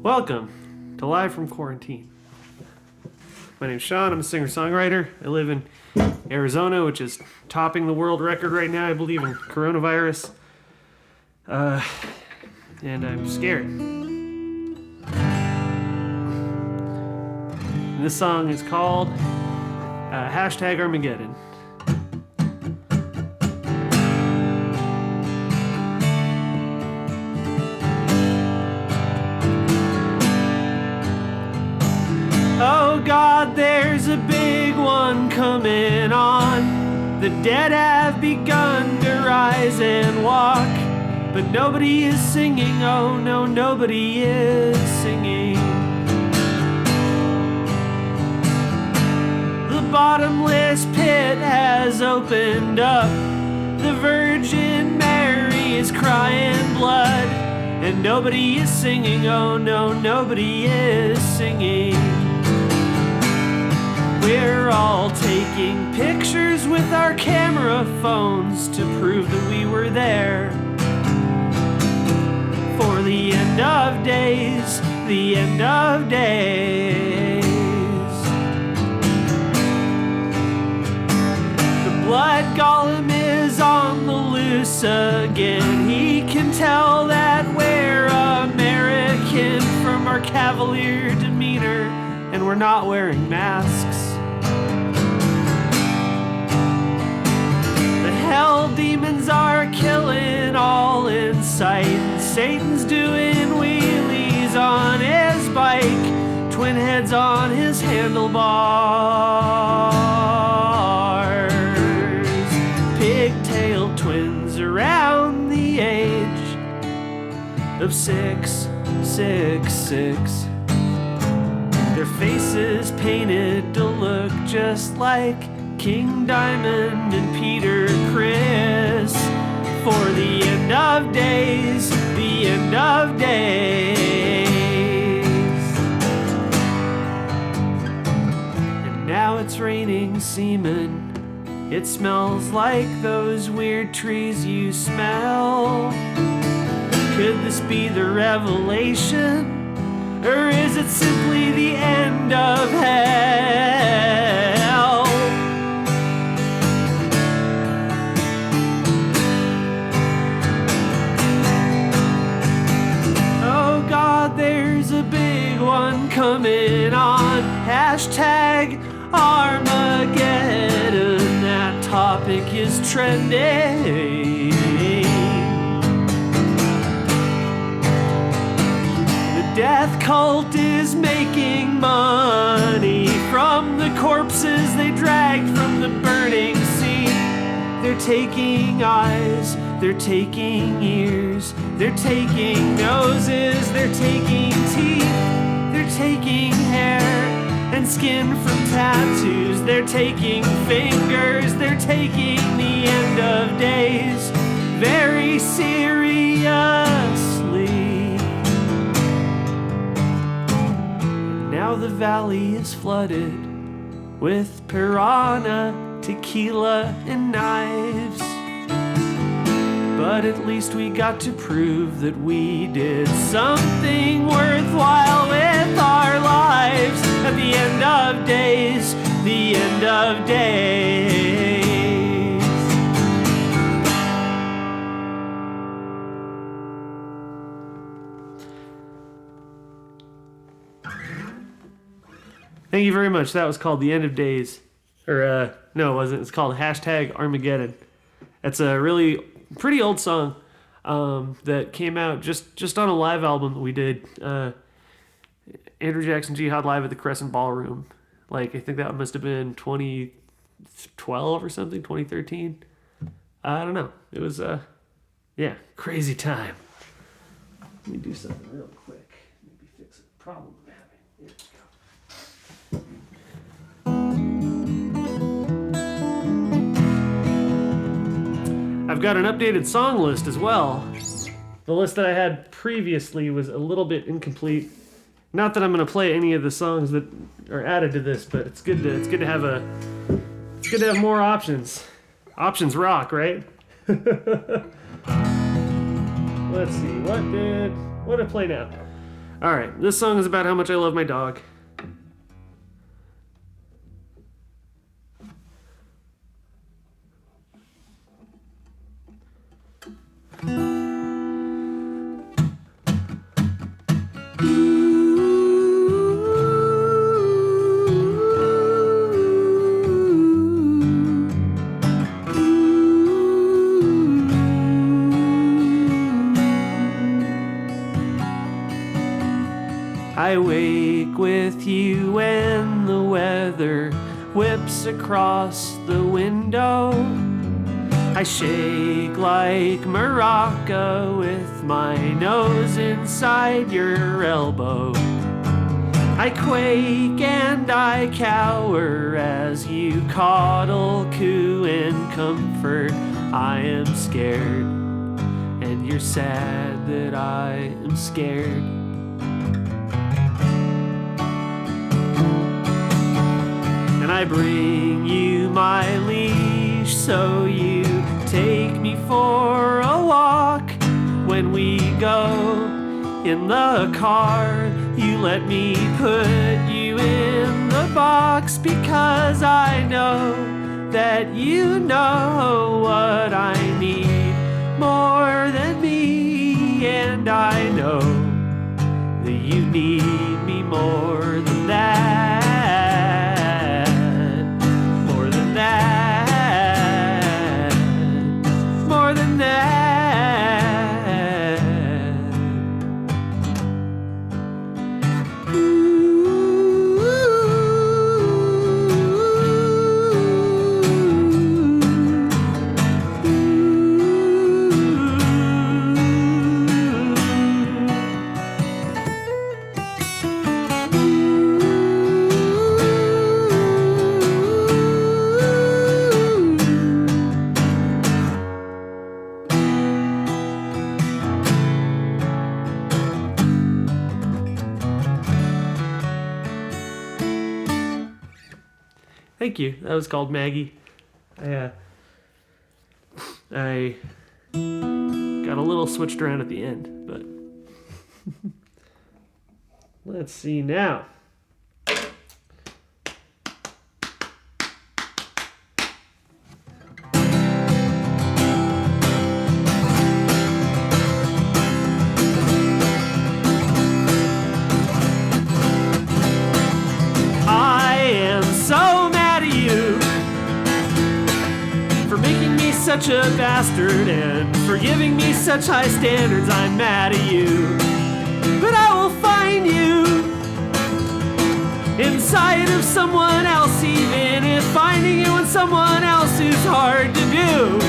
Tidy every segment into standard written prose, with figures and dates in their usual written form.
Welcome to Live from Quarantine. My name's Sean. I'm a singer-songwriter. I live in Arizona, which is topping the world record right now, I believe, in coronavirus. And I'm scared. And this song is called hashtag Armageddon. Oh God, there's a big one coming on. The dead have begun to rise and walk, but nobody is singing, oh no, nobody is singing. The bottomless pit has opened up. The Virgin Mary is crying blood, and nobody is singing, oh no, nobody is singing. We're all taking pictures with our camera phones to prove that we were there. For the end of days, the end of days. The blood golem is on the loose again. He can tell that we're American from our cavalier demeanor, and we're not wearing masks. Hell demons are killing all in sight. Satan's doing wheelies on his bike, twin heads on his handlebars, pigtail twins around the age of 666. Their faces painted to look just like King Diamond and Peter Chris. For the end of days, the end of days. And now it's raining semen. It smells like those weird trees you smell. Could this be the revelation? Or is it simply the end of hell? There's a big one coming on. Hashtag Armageddon. That topic is trending. The death cult is making money from the corpses they dragged from the burning sea. They're taking eyes, they're taking ears, they're taking noses, they're taking teeth, they're taking hair and skin from tattoos, they're taking fingers, they're taking the end of days very seriously. Now the valley is flooded with piranha, tequila, and knives. But at least we got to prove that we did something worthwhile with our lives. At the end of days, the end of days. Thank you very much. That was called The End of Days. Or, no, it wasn't. It's called hashtag Armageddon. It's a really pretty old song that came out just on a live album that we did. Andrew Jackson Jihad live at the Crescent Ballroom. Like, I think that must have been 2012 or something, 2013. I don't know. It was, yeah, crazy time. Let me do something real quick. Maybe fix a problem I'm having. There we go. I've got an updated song list as well. The list that I had previously was a little bit incomplete. Not that I'm going to play any of the songs that are added to this, but it's good to have more options. Options rock, right? Let's see, what did I play now? All right, this song is about how much I love my dog. I wake with you when the weather whips across the window. I shake like maraca with my nose inside your elbow. I quake and I cower as you coddle, coo, and comfort. I am scared, and you're sad that I am scared. And I bring you my leash so you take me for a walk. When we go in the car, you let me put you in the box, because I know that you know what I need more than me, and I know that you need me more than that. Thank you. That was called Maggie. I got a little switched around at the end, but let's see now. Such a bastard, and for giving me such high standards. I'm mad at you, but I will find you inside of someone else, even if finding you in someone else is hard to do.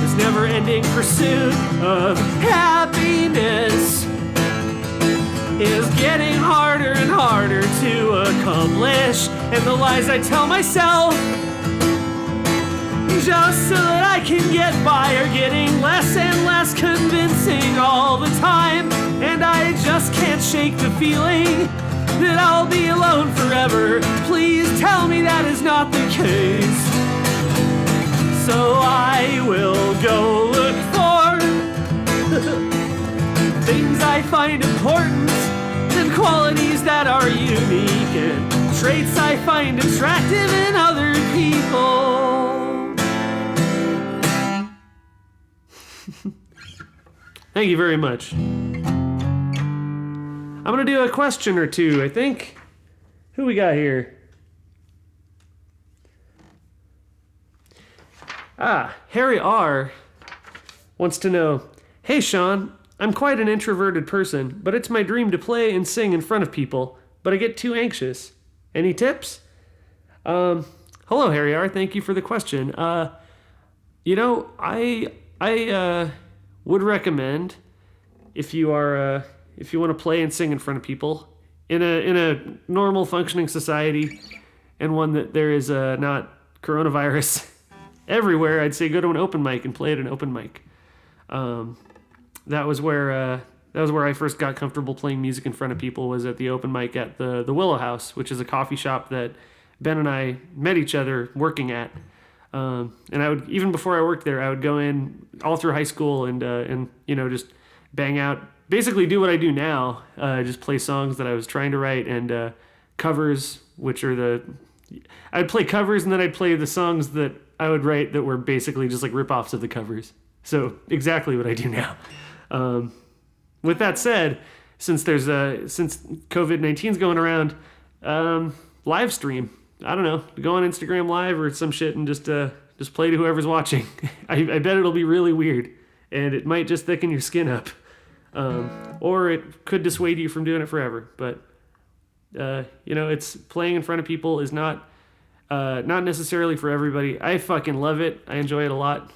This never-ending pursuit of happiness is getting harder and harder to accomplish, and the lies I tell myself just so that I can get by are getting less and less convincing all the time, and I just can't shake the feeling that I'll be alone forever. Please tell me that is not the case. So I will go look for things I find important, and qualities that are unique, and traits I find attractive in other people. Thank you very much. I'm gonna do a question or two, I think. Who we got here? Harry R. wants to know, hey Sean, I'm quite an introverted person, but it's my dream to play and sing in front of people, but I get too anxious. Any tips? Hello, Harry R. Thank you for the question. I would recommend, if you want to play and sing in front of people in a normal functioning society, and one that there is not coronavirus everywhere, I'd say go to an open mic and play at an open mic. That was where I first got comfortable playing music in front of people, was at the open mic at the Willow House, which is a coffee shop that Ben and I met each other working at. And I would, even before I worked there, I would go in all through high school and just bang out, basically do what I do now, just play songs that I was trying to write, and covers, which are I'd play covers, and then I'd play the songs that I would write that were basically just like rip-offs of the covers. So exactly what I do now. With that said, since COVID-19's going around, live stream. I don't know, go on Instagram Live or some shit and just play to whoever's watching. I bet it'll be really weird, and it might just thicken your skin up, or it could dissuade you from doing it forever. But it's playing in front of people is not necessarily for everybody. I fucking love it. I enjoy it a lot.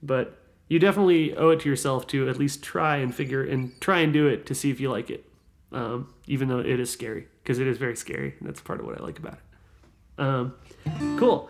But you definitely owe it to yourself to at least try and do it to see if you like it. Even though it is scary, because it is very scary, and that's part of what I like about it. Cool.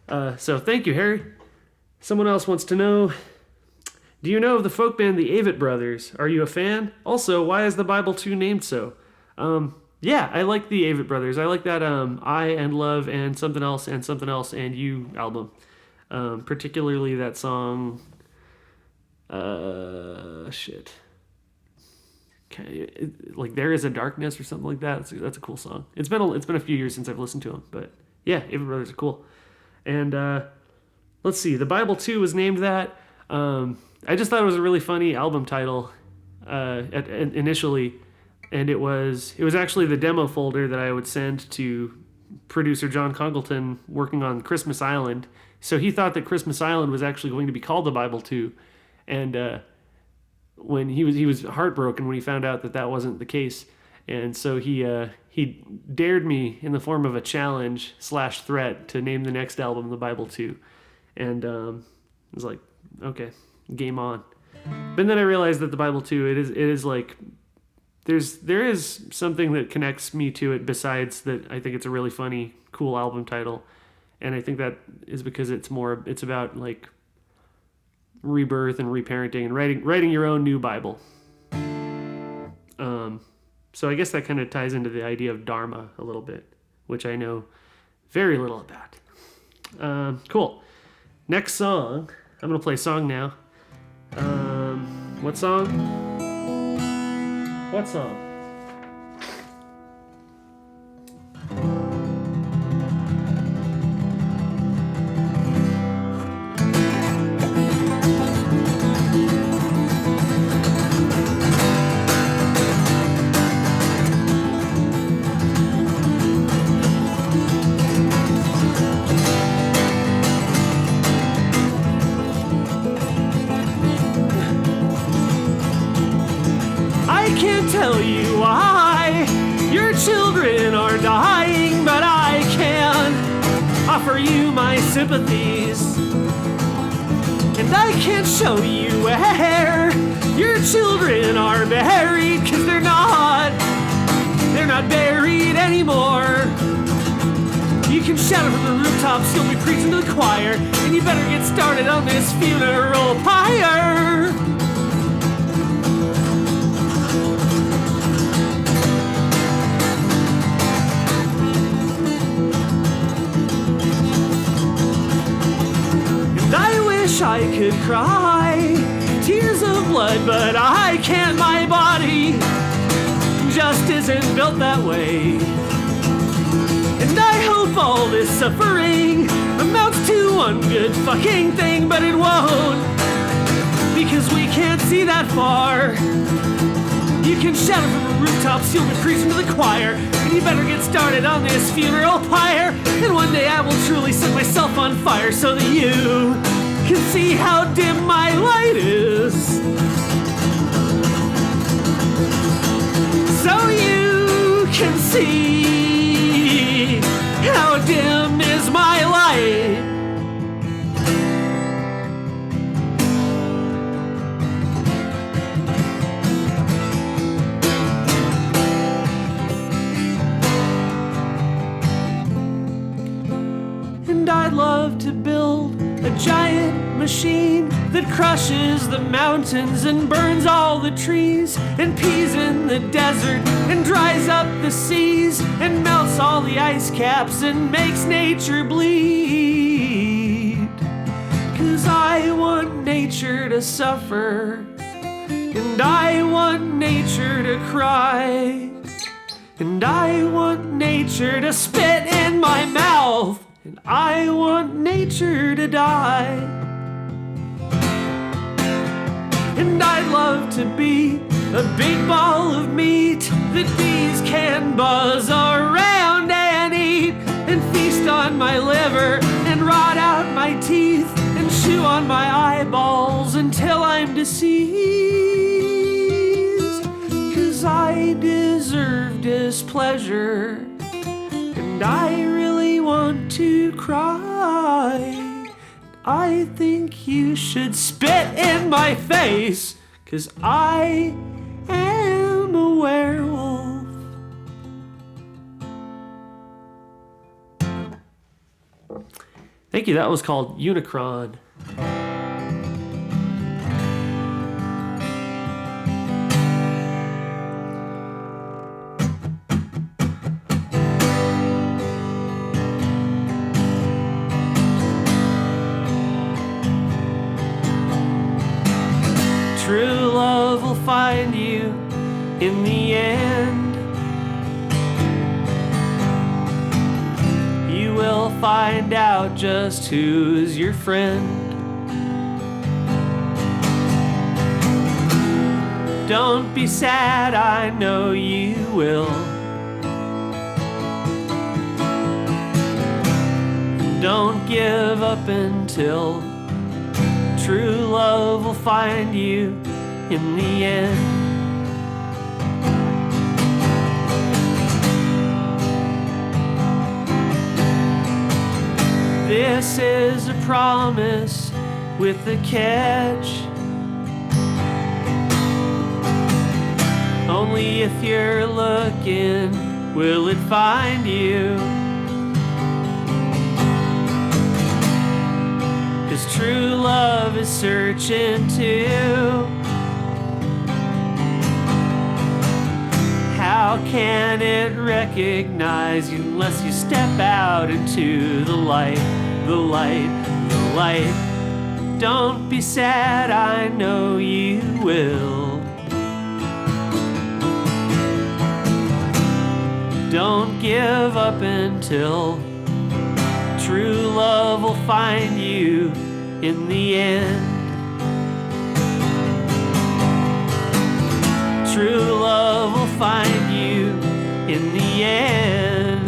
So thank you, Harry. Someone else wants to know, do you know of the folk band the Avett Brothers? Are you a fan? Also, why is the Bible 2 named so? Yeah, I like the Avett Brothers. I like that I and Love and Something Else and You album. Particularly that song, shit. Like There Is a Darkness or something like that. That's a cool song. It's been a few years since I've listened to them, but yeah, Avett Brothers are cool. And let's see, the Bible 2 was named that. I just thought it was a really funny album title initially, and it was actually the demo folder that I would send to producer John Congleton working on Christmas Island. So he thought that Christmas Island was actually going to be called the Bible 2, and when he was heartbroken when he found out that wasn't the case, and so he dared me in the form of a challenge / threat to name the next album the Bible 2, and I was like, okay, game on. But then I realized that the Bible 2 it is like there is something that connects me to it besides that. I think it's a really funny, cool album title, and I think that is because it's about like rebirth and reparenting and writing your own new Bible. So I guess that kind of ties into the idea of Dharma a little bit, which I know very little about. Cool. Next song. I'm going to play a song now. What song? What song? Tell you why your children are dying, but I can offer you my sympathies, and I can't show you where your children are buried, 'cause they're not buried anymore. You can shout it from the rooftops, you'll be preaching to the choir, and you better get started on this funeral pyre. I could cry tears of blood, but I can't. My body just isn't built that way. And I hope all this suffering amounts to one good fucking thing, but it won't, because we can't see that far. You can shout it from the rooftops, you'll be preaching to the choir, and you better get started on this funeral pyre. And one day I will truly set myself on fire so that you can see how dim my light is. So you can see how dim is my light. And I'd love to build a giant machine that crushes the mountains and burns all the trees and pees in the desert and dries up the seas and melts all the ice caps and makes nature bleed. I want nature to suffer, and I want nature to cry, and I want nature to spit in my mouth, and I want nature to die. And I'd love to be a big ball of meat that bees can buzz around and eat, and feast on my liver and rot out my teeth and chew on my eyeballs until I'm deceased. 'Cause I deserve displeasure, and I really want to cry. I think you should spit in my face, 'cause I am a werewolf. Thank you. That was called Unicron. True love will find you in the end. You will find out just who's your friend. Don't be sad, I know you will. Don't give up until true love will find you in the end. This is a promise with a catch. Only if you're looking will it find you. 'Cause true love is searching too. How can it recognize you unless you step out into the light, the light, the light? Don't be sad, I know you will. Don't give up until true love will find you in the end. True love will find you in the end.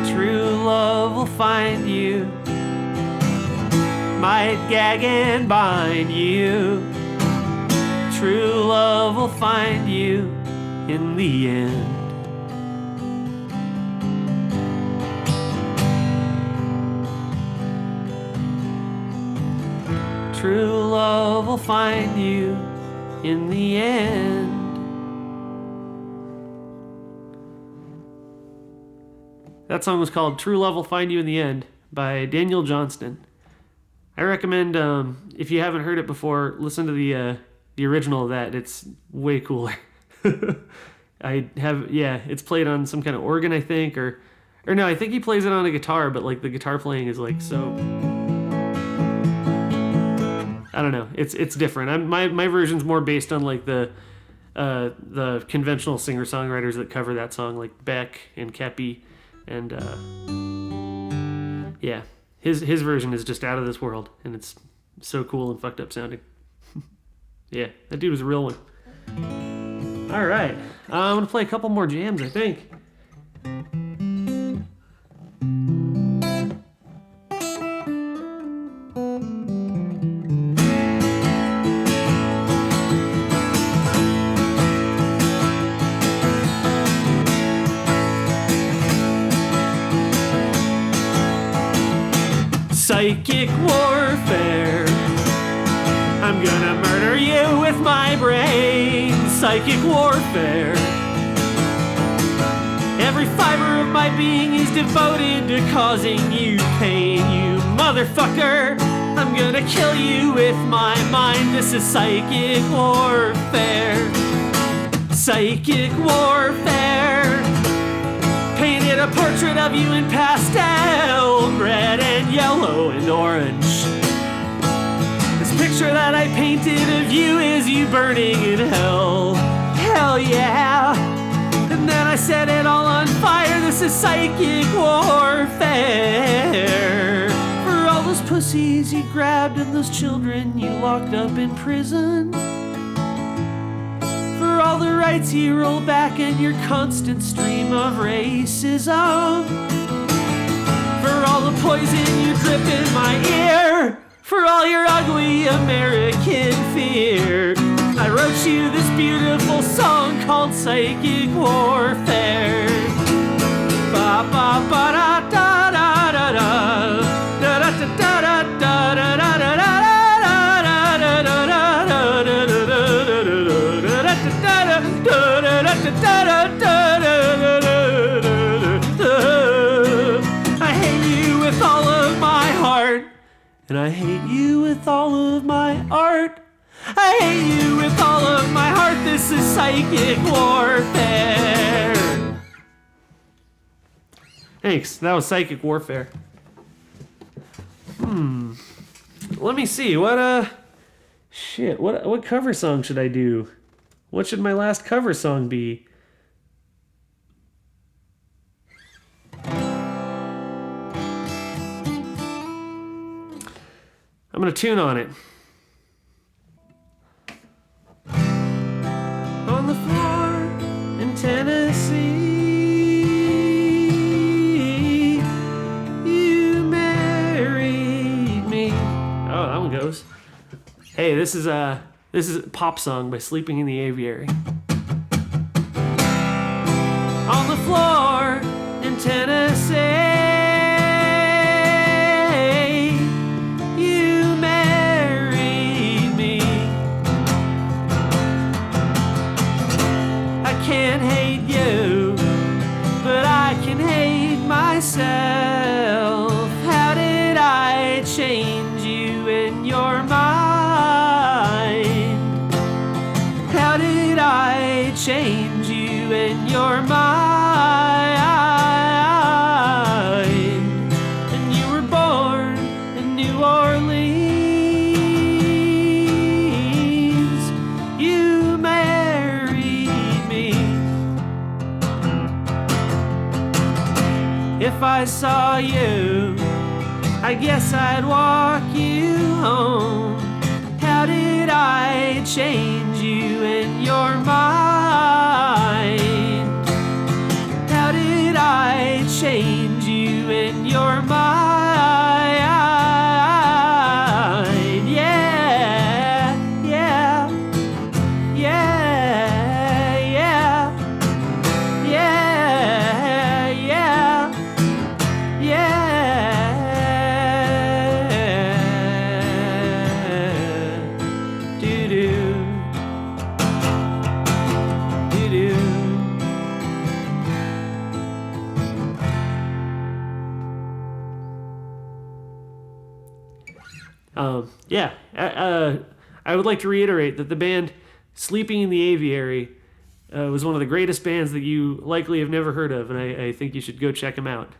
True love will find you. Might gag and bind you. True love will find you in the end. True love will find you in the end. That song was called True Love Will Find You in the End by Daniel Johnston. I recommend, if you haven't heard it before, listen to the original of that. It's way cooler. It's played on some kind of organ, I think, or no, I think he plays it on a guitar, but like the guitar playing is like so... I don't know. It's different. My version's more based on like the conventional singer-songwriters that cover that song, like Beck and Kepi, and his version is just out of this world, and it's so cool and fucked up sounding. Yeah, that dude was a real one. All right, I'm gonna play a couple more jams, I think. Psychic warfare. I'm gonna murder you with my brain. Psychic warfare. Every fiber of my being is devoted to causing you pain, you motherfucker. I'm gonna kill you with my mind. This is psychic warfare. Psychic warfare. Painted a portrait of you in pastel. red and yellow and orange. This picture that I painted of you is you burning in hell. Hell yeah. And then I set it all on fire. This is psychic warfare. For all those pussies you grabbed and those children you locked up in prison. For all the rights you roll back and your constant stream of racism. For all the poison you drip in my ear. For all your ugly American fear. I wrote you this beautiful song called Psychic Warfare. Ba ba ba da da da da da da da da da da da da da. I hate you with all of my heart, and I hate you with all of my art. I hate you with all of my heart. This is psychic warfare. Thanks. That was Psychic Warfare. Let me see. What cover song should I do? What should my last cover song be? I'm gonna tune on it. On the floor in Tennessee, you married me. Oh, that one goes. Hey, this is a pop song by Sleeping in the Aviary. On the floor in Tennessee, you married me. I can't hate you, but I can hate myself. How did I change you in your mind? How did I change you in your mind? And you were born in New Orleans. You married me. If I saw you, I guess I'd walk you home. How did I change you in your mind? How did I change you in your mind? Yeah, yeah, yeah, yeah, yeah, yeah, yeah. Do-do, do-do. Yeah, I would like to reiterate that the band Sleeping in the Aviary was one of the greatest bands that you likely have never heard of, and I think you should go check them out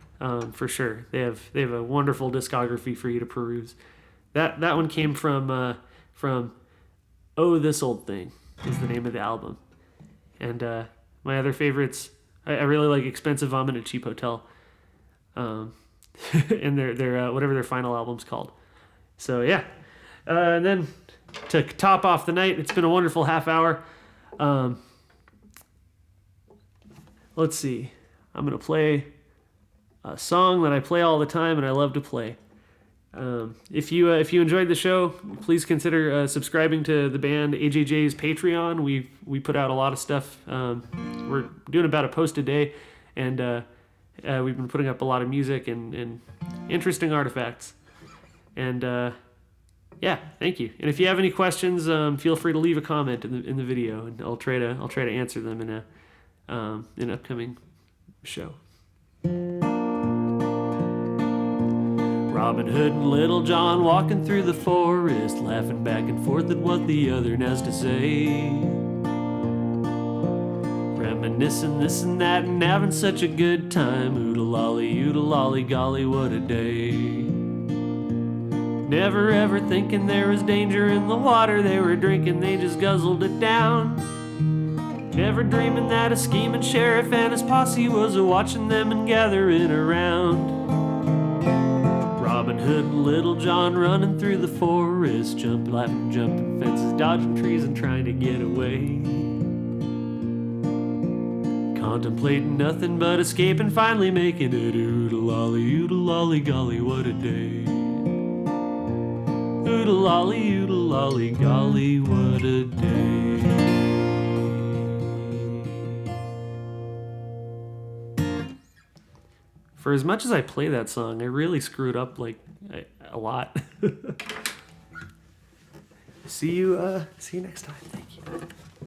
for sure. They have a wonderful discography for you to peruse. That one came from Oh, This Old Thing is the name of the album, and my other favorites, I really like Expensive Vomit at Cheap Hotel, and their whatever their final album's called. So yeah. And then to top off the night, it's been a wonderful half hour. Let's see. I'm going to play a song that I play all the time and I love to play. If you enjoyed the show, please consider subscribing to the band AJJ's Patreon. We put out a lot of stuff. We're doing about a post a day, and we've been putting up a lot of music and interesting artifacts. And yeah, thank you. And if you have any questions, feel free to leave a comment in the video, and I'll try to answer them in an upcoming show. Robin Hood and Little John walking through the forest, laughing back and forth at what the other has to say. reminiscing this and that and having such a good time. Oo-de-lally, golly, what a day. Never ever thinking there was danger in the water they were drinking, they just guzzled it down. Never dreaming that a scheming sheriff and his posse was a-watching them and gathering around. Robin Hood and Little John running through the forest, jumping fences, dodging trees and trying to get away. Contemplating nothing but escape and finally making it. Oo-de-lally, golly, what a day. Oo-de-lally, golly, what a day. For as much as I play that song, I really screwed up like a lot. See you next time. Thank you.